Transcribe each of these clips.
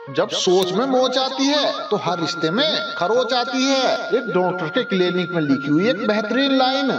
जब सोच में मोच आती है तो हर रिश्ते में खरोच आती है। एक डॉक्टर के क्लिनिक में लिखी हुई एक बेहतरीन लाइन,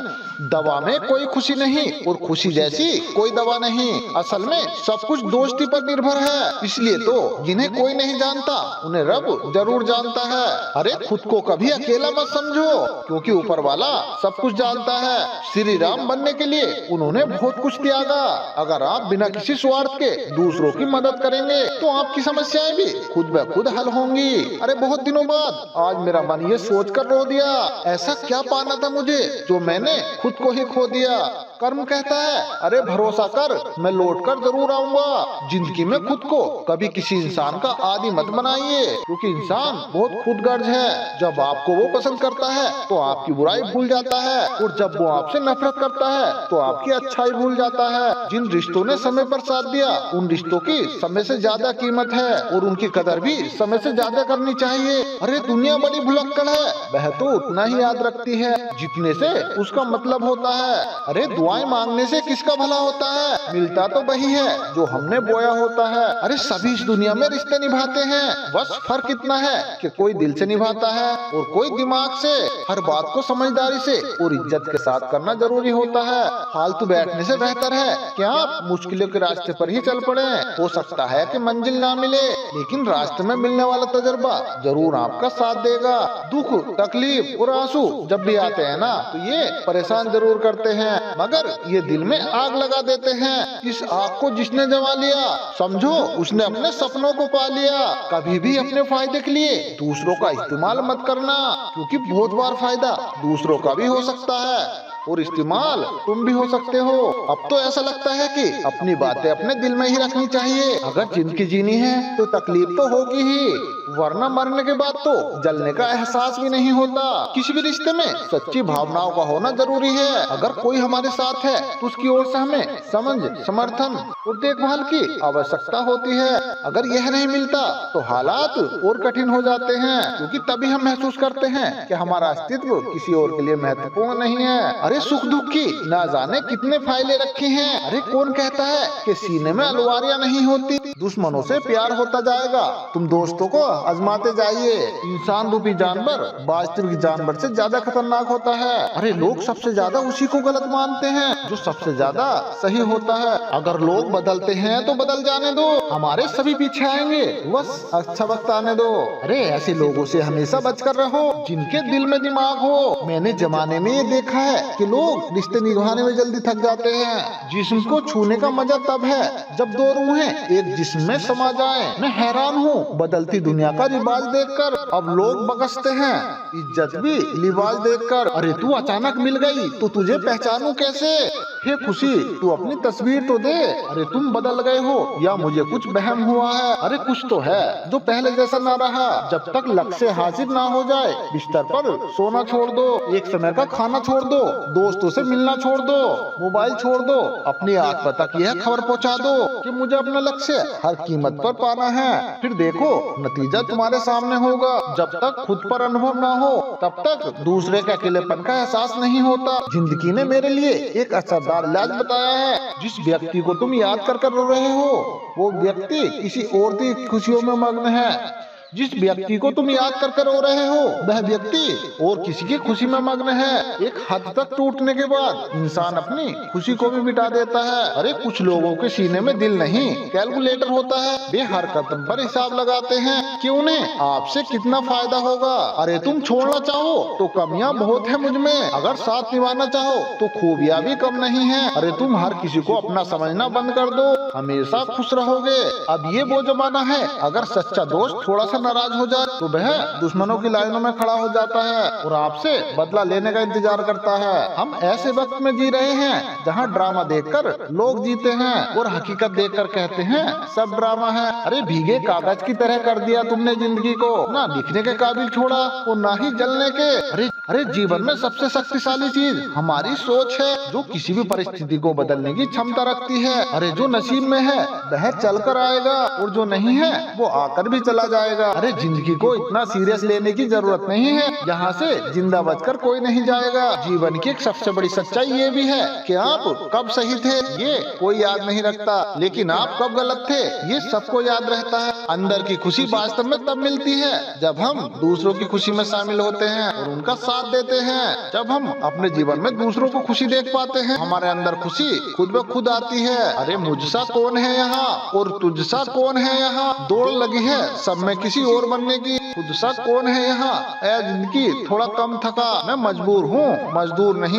दवा में कोई खुशी नहीं और खुशी जैसी कोई दवा नहीं। असल में सब कुछ दोस्ती पर निर्भर है, इसलिए तो जिन्हें कोई नहीं जानता उन्हें रब जरूर जानता है। अरे खुद को कभी अकेला मत समझो, क्योंकि ऊपर वाला सब कुछ जानता है। श्री राम बनने के लिए उन्होंने बहुत कुछ त्यागा। अगर आप बिना किसी स्वार्थ के दूसरों की मदद करेंगे तो आपकी समस्याएं भी खुद ब खुद हल होंगी। अरे बहुत दिनों बाद आज मेरा मन ये सोच कर रो दिया, ऐसा क्या पाना था मुझे जो मैंने खुद को ही खो दिया। कर्म कहता है अरे भरोसा कर, मैं लौट कर जरूर आऊंगा। जिंदगी में खुद को कभी किसी इंसान का आदी मत बनाइए, क्योंकि इंसान बहुत खुदगर्ज है। जब आपको वो पसंद करता है तो आपकी बुराई भूल जाता है, और जब वो आपसे नफरत करता है तो आपकी अच्छाई भूल जाता है। जिन रिश्तों ने समय पर साथ दिया उन रिश्तों की समय से ज्यादा कीमत है, और उनकी कदर भी समय से ज्यादा करनी चाहिए। अरे दुनिया बड़ी भुलक्कड़ है, वह तो उतना ही याद रखती है जितने से उसका मतलब होता है। अरे दुआएं मांगने से किसका भला होता है, मिलता तो वही है जो हमने बोया होता है। अरे सभी इस दुनिया में रिश्ते निभाते हैं, बस फर्क इतना है कि कोई दिल से निभाता है और कोई दिमाग से। हर बात को समझदारी से और इज्जत के साथ करना जरूरी होता है। फालतू बैठने से बेहतर है कि आप मुश्किलों के रास्ते पर ही चल पड़े। हो सकता है कि मंजिल ना मिले, लेकिन रास्ते में मिलने वाला तजुर्बा जरूर आपका साथ देगा। दुख, तकलीफ और आंसू जब भी आते हैं ना तो ये परेशान जरूर करते हैं, मगर ये दिल में आग लगा देते हैं। इस आग को जिसने जमा लिया समझो उसने अपने सपनों को पा लिया। कभी भी अपने फायदे के लिए दूसरों का इस्तेमाल मत करना, क्योंकि बहुत बार फायदा दूसरों का भी हो सकता है और इस्तेमाल तुम भी हो सकते हो। अब तो ऐसा लगता है कि अपनी बातें अपने दिल में ही रखनी चाहिए। अगर जिंदगी जीनी है तो तकलीफ तो होगी ही, वरना मरने के बाद तो जलने का एहसास भी नहीं होता। किसी भी रिश्ते में सच्ची भावनाओं का होना जरूरी है। अगर कोई हमारे साथ है तो उसकी ओर से हमें समझ, समर्थन और देखभाल की आवश्यकता होती है। अगर यह नहीं मिलता तो हालात और कठिन हो जाते हैं, क्योंकि तभी हम महसूस करते हैं कि हमारा अस्तित्व किसी और के लिए महत्वपूर्ण नहीं है। अरे सुख दुख की ना जाने कितने फायले रखे हैं। अरे कौन कहता है कि सीने में अलवारियां नहीं होती। दुश्मनों से प्यार होता जाएगा, तुम दोस्तों को आजमाते जाइए। इंसान रूपी जानवर वास्तविक जानवर से ज्यादा खतरनाक होता है। अरे लोग सबसे ज्यादा उसी को गलत मानते हैं जो सबसे ज्यादा सही होता है। अगर लोग बदलते हैं तो बदल जाने दो, हमारे सभी पीछे आएंगे, बस अच्छा वक्त आने दो। अरे ऐसे लोगों से हमेशा बचकर रहो जिनके दिल में दिमाग हो। मैंने जमाने में ये देखा है कि लोग रिश्ते निभाने में जल्दी थक जाते हैं। जिस्म को छूने का मजा तब है जब दो रूहें एक जिस्म में समा जाएं। मैं हैरान हूँ बदलती दुनिया का रिवाज देखकर। अब लोग बकसते हैं इज्जत भी लिबास देखकर। अरे तू अचानक मिल गई तो तुझे पहचानूं कैसे। हे खुशी तू अपनी तस्वीर तो दे। अरे तुम बदल गए हो या मुझे कुछ वहम हुआ है। अरे कुछ तो है जो पहले जैसा ना रहा। जब तक लक्ष्य हासिल ना हो जाए बिस्तर पर सोना छोड़ दो, एक समय का खाना छोड़ दो, दोस्तों से मिलना छोड़ दो, मोबाइल छोड़ दो, अपनी आत्मा तक यह खबर पहुंचा दो कि मुझे अपना लक्ष्य हर कीमत पर पाना है। फिर देखो नतीजा तुम्हारे सामने होगा। जब तक खुद पर अनुभव ना हो तब तक दूसरे के अकेलेपन का एहसास नहीं होता। जिंदगी ने मेरे लिए एक असरदार इलाज बताया है। जिस व्यक्ति को तुम याद कर रो रहे हो वो व्यक्ति किसी और की खुशियों में मग्न है। जिस व्यक्ति को तुम याद कर रो रहे हो वह व्यक्ति और किसी की खुशी में मग्न है। एक हद तक टूटने के बाद इंसान अपनी खुशी को भी मिटा देता है। अरे कुछ लोगों के सीने में दिल नहीं कैलकुलेटर होता है। वे हर कदम पर हिसाब लगाते हैं कि उन्हें आपसे कितना फायदा होगा। अरे तुम छोड़ना चाहो तो कमियां बहुत है मुझ में, अगर साथ निभाना चाहो तो खूबियां भी कम नहीं है। अरे तुम हर किसी को अपना समझना बंद कर दो, हमेशा खुश रहोगे। अब ये वो जमाना है अगर सच्चा दोस्त थोड़ा सा नाराज हो जाए तो वह दुश्मनों की लाइनों में खड़ा हो जाता है और आपसे बदला लेने का इंतजार करता है। हम ऐसे वक्त में जी रहे हैं जहां ड्रामा देखकर लोग जीते हैं और हकीकत देखकर कहते हैं सब ड्रामा है। अरे भीगे कागज की तरह कर दिया तुमने जिंदगी को, ना दिखने के काबिल छोड़ा और ना ही जलने के। अरे अरे जीवन में सबसे शक्तिशाली चीज हमारी सोच है, जो किसी भी परिस्थिति को बदलने की क्षमता रखती है। अरे जो नसीब में है वह चल कर आएगा, और जो नहीं है वो आकर भी चला जाएगा। अरे जिंदगी को इतना सीरियस लेने की जरूरत नहीं है, यहाँ से जिंदा बचकर कोई नहीं जाएगा। जीवन की एक सबसे बड़ी सच्चाई ये भी है कि आप कब सही थे ये कोई याद नहीं रखता, लेकिन आप कब गलत थे ये सबको याद रहता है। अंदर की खुशी वास्तव में तब मिलती है जब हम दूसरों की खुशी में शामिल होते हैं और उनका साथ देते हैं। जब हम अपने जीवन में दूसरों को खुशी देख पाते हैं, हमारे अंदर खुशी खुद ब खुद आती है। अरे मुझसा कौन है यहाँ और तुझसा कौन है यहाँ, दौड़ लगी है सब में किसी और बनने की। खुद सा कौन है यहाँ, ऐ जिंदगी थोड़ा कम थका, मैं मजबूर हूँ मजदूर नहीं।